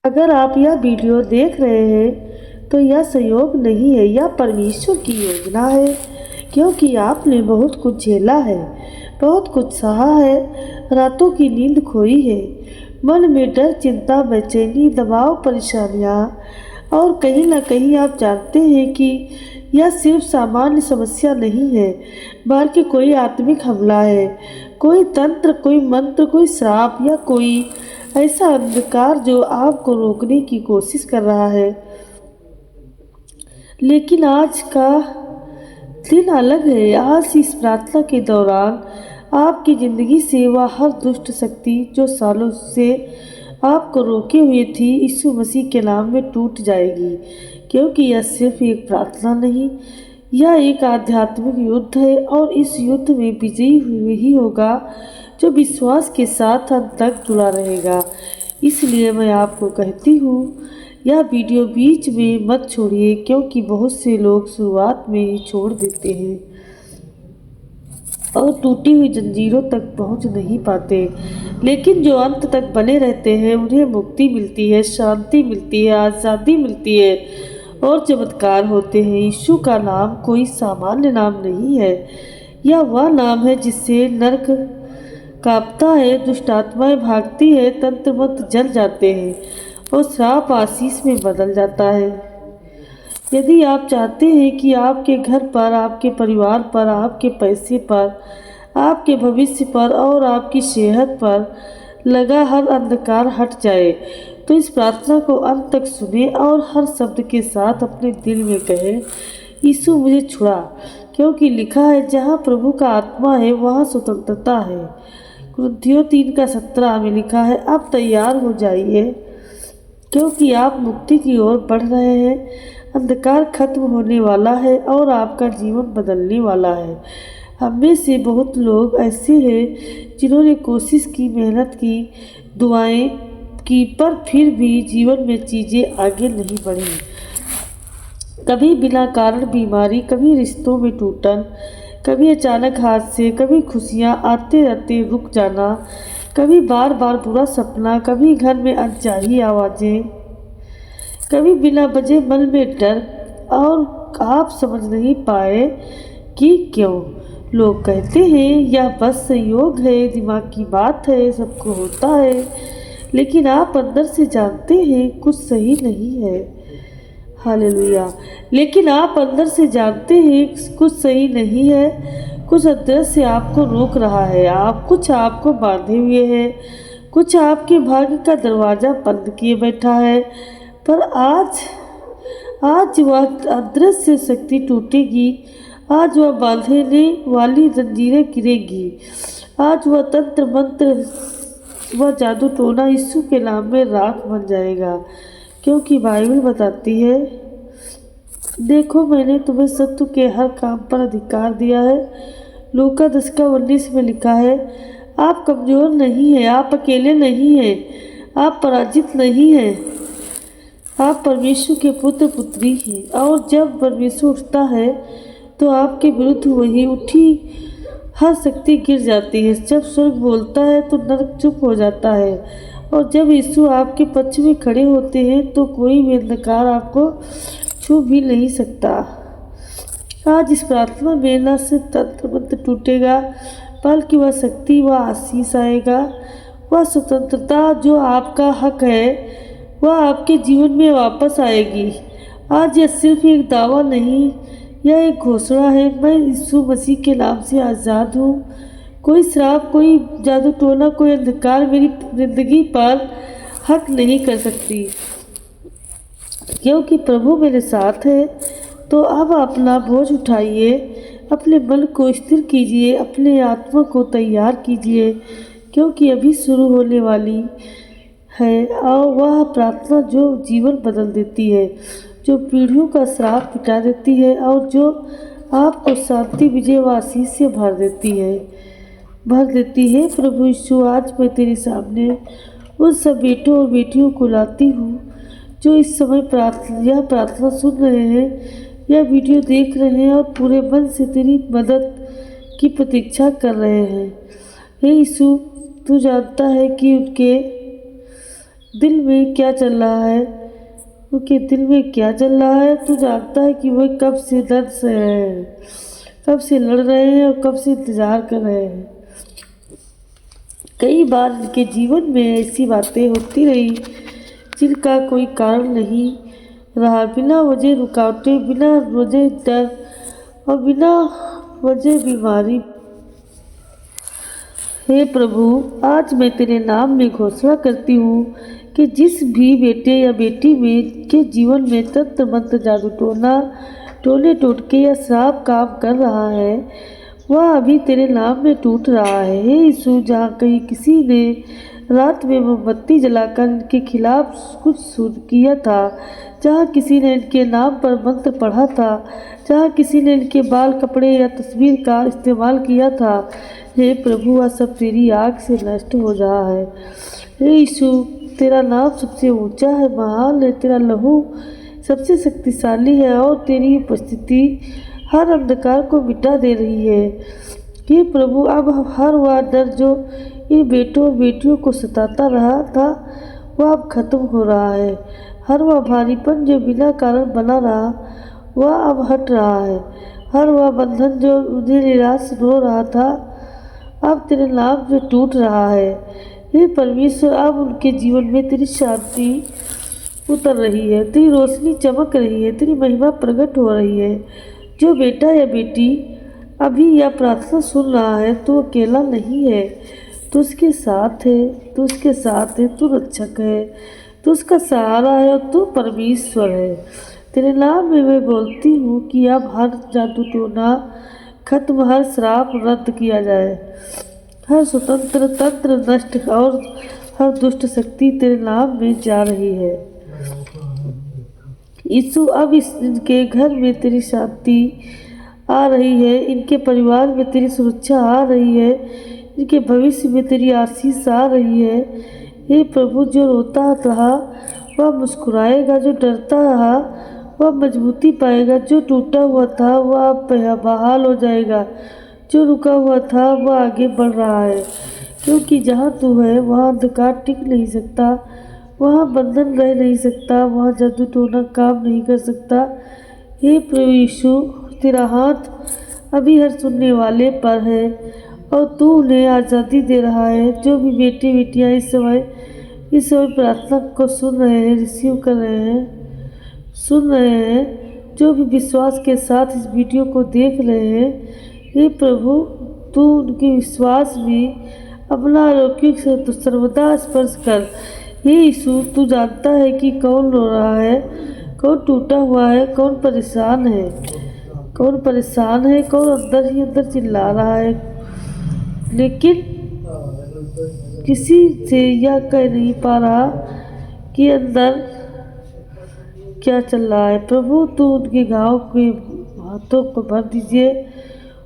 अगर आप यह वीडियो देख रहे हैं तो यह संयोग नहीं है, यह परमेश्वर की योजना है, क्योंकि आपने बहुत कुछ झेला है, बहुत कुछ सहा है, रातों की नींद खोई है, मन में डर, चिंता, बेचैनी, दबाव, परेशानियाँ, और कहीं ना कहीं आप जानते हैं कि यह सिर्फ सामान्य समस्या नहीं है, बल्कि कोई आत्मिक हमला है, कोई तंत्र, कोई मंत्र, कोई श्राप या कोई ऐसा अंधकार जो आपको रोकने की कोशिश कर रहा है। लेकिन आज का दिन अलग है। आज इस प्रार्थना के दौरान आपकी ज़िंदगी से वह हर दुष्ट शक्ति जो सालों से आपको रोके हुए थी, यीशु मसीह के नाम में टूट जाएगी। क्योंकि यह सिर्फ एक प्रार्थना नहीं, यह एक आध्यात्मिक युद्ध है, और इस युद्ध में विजयी वही होगा जो विश्वास के साथ अंत तक जुड़ा रहेगा। इसलिए मैं आपको कहती हूँ, यह वीडियो बीच में मत छोड़िए, क्योंकि बहुत से लोग शुरुआत में ही छोड़ देते हैं और टूटी हुई जंजीरों तक पहुंच नहीं पाते। लेकिन जो अंत तक बने रहते हैं, उन्हें मुक्ति मिलती है, शांति मिलती है, आज़ादी मिलती है और चमत्कार होते हैं। यीशु का नाम कोई सामान्य नाम नहीं है, यह वह नाम है जिससे नरक कांपता है, दुष्ट आत्माएं भागती है, तंत्र मंत्र जल जाते हैं और श्राप आशीष में बदल जाता है। यदि आप चाहते हैं कि आपके घर पर, आपके परिवार पर, आपके पैसे पर, आपके भविष्य पर और आपकी सेहत पर लगा हर अंधकार हट जाए, तो इस प्रार्थना को अंत तक सुने और हर शब्द के साथ अपने दिल में कहें, यीशु मुझे छुड़ा, क्योंकि लिखा है, जहाँ प्रभु का आत्मा है वहाँ स्वतंत्रता है। कुरिन्थियों 3:17 में लिखा है, अब तैयार हो जाइए, क्योंकि आप मुक्ति की ओर बढ़ रहे हैं। अंधकार खत्म होने वाला है और आपका जीवन बदलने वाला है। हम में से बहुत लोग ऐसे हैं जिन्होंने कोशिश की, मेहनत की, दुआएं की, पर फिर भी जीवन में चीज़ें आगे नहीं बढ़ी। कभी बिना कारण बीमारी, कभी रिश्तों में टूटन, कभी अचानक हादसे, कभी खुशियाँ आते आते रुक जाना, कभी बार बार बुरा सपना, कभी घर में अनचाही आवाज़ें, कभी बिना वजह मन में डर, और आप समझ नहीं पाए कि क्यों। लोग कहते हैं यह बस संयोग है, दिमाग की बात है, सबको होता है, लेकिन आप अंदर से जानते हैं कुछ सही नहीं है। हालेलुया। लेकिन आप अंदर से जानते हैं कुछ सही नहीं है, कुछ अंदर से आपको रोक रहा है, कुछ आपको बांधे हुए है, कुछ आपके भाग्य का दरवाज़ा बंद किए बैठा है। पर आज वह अदृश्य शक्ति टूटेगी, आज वह बांधने वाली जंजीरें गिरेगी, आज वह तंत्र मंत्र, वह जादू टोना यीशु के नाम में राख बन जाएगा। क्योंकि बाइबल बताती है, देखो मैंने तुम्हें शत्रु के हर काम पर अधिकार दिया है। लूका 10:19 में लिखा है, आप कमज़ोर नहीं हैं, आप अकेले नहीं हैं, आप पराजित नहीं हैं, आप परमेश्वर के पुत्र पुत्री हैं। और जब परमेश्वर उठता है तो आपके विरुद्ध वही उठी हर शक्ति गिर जाती है। जब स्वर्ग बोलता है तो नरक चुप हो जाता है, और जब यीशु आपके पक्ष में खड़े होते हैं तो कोई भी अंधकार आपको छू भी नहीं सकता। आज इस प्रार्थना में न सिर्फ तंत्र मंत्र टूटेगा, बल्कि वह शक्ति, वह आशीष आएगा, वह स्वतंत्रता जो आपका हक है, वह आपके जीवन में वापस आएगी। आज यह सिर्फ एक दावा नहीं, यह एक घोषणा है, मैं यीशु मसीह के नाम से आज़ाद हूँ। कोई श्राप, कोई जादू टोना, कोई अंधकार मेरी जिंदगी पर हक नहीं कर सकती, क्योंकि प्रभु मेरे साथ है। तो अब अपना बोझ उठाइए, अपने मन को स्थिर कीजिए, अपने आत्मा को तैयार कीजिए, क्योंकि अभी शुरू होने वाली है और वह प्रार्थना जो जीवन बदल देती है, जो पीढ़ियों का श्राप मिटा देती है और जो आपको शांति, विजय व आशीष से भर देती है। प्रभु यीशु, आज मैं तेरे सामने उन सब बेटों और बेटियों को लाती हूँ जो इस समय यह प्रार्थना सुन रहे हैं, यह वीडियो देख रहे हैं और पूरे मन से तेरी मदद की प्रतीक्षा कर रहे हैं। हे यीशु, तू जानता है कि उनके दिल में क्या चल रहा है, उनके दिल में क्या चल रहा है। तू जानता है कि वे कब से दर्द से हैं, कब से लड़ रहे हैं और कब से इंतजार कर रहे हैं। कई बार इनके जीवन में ऐसी बातें होती रही जिनका कोई कारण नहीं रहा, बिना वजह रुकावटें, बिना वजह डर और बिना वजह बीमारी। हे प्रभु, आज मैं तेरे नाम में घोषणा करती हूँ कि जिस भी बेटे या बेटी में के जीवन में तंत्र मंत्र जादू टोने टोटके या श्राप काम कर रहा है, वह अभी तेरे नाम में टूट रहा है। हे यीशु, जहाँ कहीं किसी ने रात में मोमबत्ती जलाकर इनके खिलाफ कुछ शुरू किया था, जहाँ किसी ने इनके नाम पर मंत्र पढ़ा था, जहाँ किसी ने इनके बाल, कपड़े या तस्वीर का इस्तेमाल किया था, हे प्रभु, वह सब तेरी आग से नष्ट हो रहा है। हे यीशु, तेरा नाम सबसे ऊंचा है, महान है, तेरा लहू सबसे शक्तिशाली है और तेरी उपस्थिति हर अंधकार को मिटा दे रही है। हे प्रभु, अब हर वह डर जो इन बेटों और बेटियों को सताता रहा था, वह अब खत्म हो रहा है। हर वह भारीपन जो बिना कारण बना रहा, वह अब हट रहा है। हर वह बंधन जो उन्हें निराश रो रहा था, अब तेरे नाम से टूट रहा है। हे परमेश्वर, अब उनके जीवन में तेरी शांति उतर रही है, तेरी रोशनी चमक रही है, तेरी महिमा प्रकट हो रही है। जो बेटा या बेटी अभी यह प्रार्थना सुन रहा है, तो अकेला नहीं है, तो उसके साथ है, तो उसके साथ है, तू रक्षक है, तो उसका सहारा है और तू परमेश्वर है। तेरे नाम में मैं बोलती हूँ कि अब हर जादू टोना खत्म, हर श्राप रद्द किया जाए, हर स्वतंत्र तंत्र नष्ट और हर दुष्ट शक्ति तेरे नाम में जा रही है। यीशु, अब इनके घर में तेरी शांति आ रही है, इनके परिवार में तेरी सुरक्षा आ रही है, इनके भविष्य में तेरी आशीष आ रही है। हे प्रभु, जो रोता रहा वह मुस्कुराएगा, जो डरता रहा वह मजबूती पाएगा, जो टूटा हुआ था वह बहाल हो जाएगा, जो रुका हुआ था वह आगे बढ़ रहा है। क्योंकि जहाँ तू है वहाँ अंधकार टिक नहीं सकता, वहाँ बंधन रह नहीं सकता, वहाँ जादू टोना काम नहीं कर सकता। हे प्रभु यीशु, तेरा हाथ अभी हर सुनने वाले पर है और तू उन्हें आज़ादी दे रहा है। जो भी बेटे बेटियाँ इस समय प्रार्थना को सुन रहे हैं, रिसीव कर रहे हैं, सुन रहे हैं, जो भी विश्वास के साथ इस वीडियो को देख रहे हैं, हे प्रभु, तू उनके विश्वास में अपना अलौकिक से तो सर्वदा स्पर्श कर। हे यीशु, तू जानता है कि कौन रो रहा है, कौन टूटा हुआ है, कौन परेशान है, कौन परेशान है, कौन अंदर ही अंदर चिल्ला रहा है, लेकिन किसी से यह कह नहीं पा रहा कि अंदर क्या चल रहा है। प्रभु, तू उनके घाव के हाथों को भर दीजिए,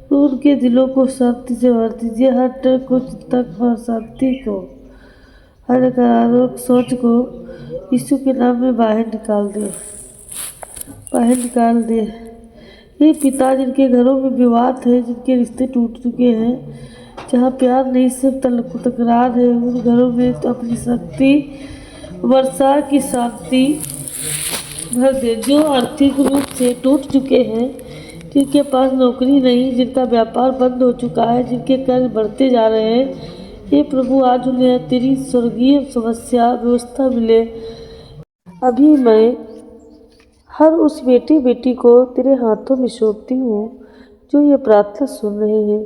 तो उनके दिलों को शांति से भर दीजिए, हर डर को, चिंता को, हर शांति को, हर नकारात्मक सोच को यीशु के नाम में बाहर निकाल दे, बाहर निकाल दे। ये पिता, जिनके घरों में विवाद है, जिनके रिश्ते टूट चुके हैं, जहाँ प्यार नहीं सिर्फ तकरार है, उन घरों में तो अपनी शक्ति वर्षा की शांति भर दे। जो आर्थिक रूप से टूट चुके हैं, जिनके पास नौकरी नहीं, जिनका व्यापार बंद हो चुका है, जिनके कर्ज बढ़ते जा रहे हैं, हे प्रभु, आज उन्हें तेरी स्वर्गीय समस्या व्यवस्था मिले। अभी मैं हर उस बेटी बेटी को तेरे हाथों में सौंपती हूँ जो ये प्रार्थना सुन रहे हैं।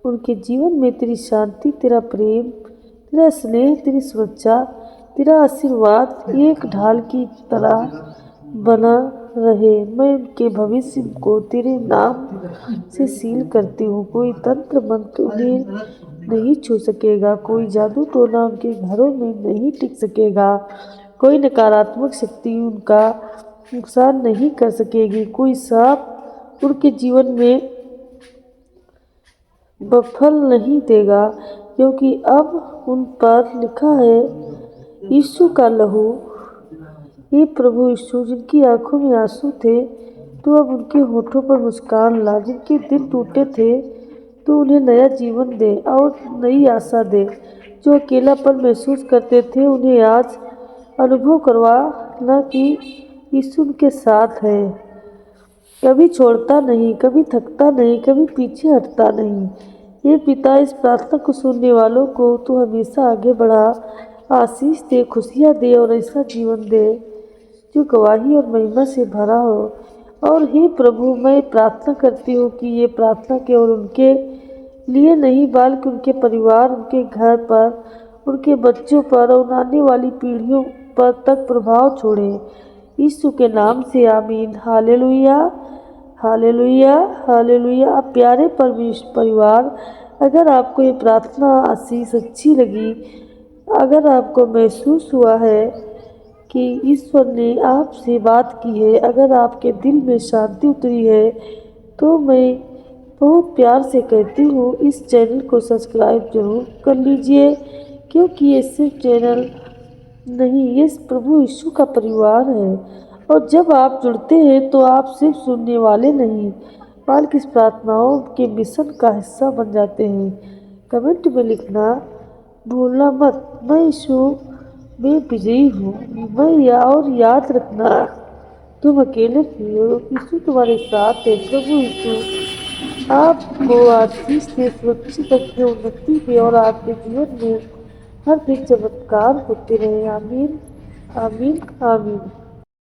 उनके जीवन में तेरी शांति, तेरा प्रेम, तेरा स्नेह, तेरी सुरक्षा, तेरा आशीर्वाद एक ढाल की तरह बना रहे। मैं उनके भविष्य को तेरे नाम से सील करती हूँ। कोई तंत्र मंत्र उन्हें नहीं छू सकेगा, कोई जादू टोना उनके घरों में नहीं टिक सकेगा, कोई नकारात्मक शक्ति उनका नुकसान नहीं कर सकेगी, कोई सांप उनके जीवन में बफल नहीं देगा, क्योंकि अब उन पर लिखा है यीशु का लहू। ये प्रभु यीशु, जिनकी आंखों में आंसू थे, तो अब उनके होठों पर मुस्कान ला, जिनके दिल टूटे थे, तो उन्हें नया जीवन दे और नई आशा दे। जो अकेलापन महसूस करते थे, उन्हें आज अनुभव करवाना कि यीशु उनके साथ है, कभी छोड़ता नहीं, कभी थकता नहीं, कभी पीछे हटता नहीं। ये पिता, इस प्रार्थना को सुनने वालों को तू हमेशा आगे बढ़ा, आशीष दे, खुशियाँ दे और ऐसा जीवन दे जो गवाही और महिमा से भरा हो। और हे प्रभु, मैं प्रार्थना करती हूँ कि ये प्रार्थना केवल उनके लिए नहीं बल्कि उनके परिवार, उनके घर पर, उनके बच्चों पर और आने वाली पीढ़ियों पर तक प्रभाव छोड़े। यीशु के नाम से आमीन। Hallelujah, hallelujah, hallelujah. अब प्यारे परमेश्वर परिवार, अगर आपको ये प्रार्थना आशीष अच्छी लगी, अगर आपको महसूस हुआ है कि ईश्वर ने आपसे बात की है, अगर आपके दिल में शांति उतरी है, तो मैं बहुत प्यार से कहती हूँ इस चैनल को सब्सक्राइब जरूर कर लीजिए, क्योंकि ये सिर्फ चैनल नहीं, ये प्रभु यीशु का परिवार है। और जब आप जुड़ते हैं तो आप सिर्फ सुनने वाले नहीं बल्कि इस प्रार्थनाओं के मिशन का हिस्सा बन जाते हैं। कमेंट में लिखना भूलना मत, मैं यीशु में विजयी हूँ। और याद रखना, तुम अकेले नहीं हो, यीशु तुम्हारे साथ है। प्रभु यीशु आपको आशीष से, सुरक्षित रखे, उन्नति दे और आपके जीवन में हर दिन चमत्कार होते रहे। आमीन, आमीन, आमीन।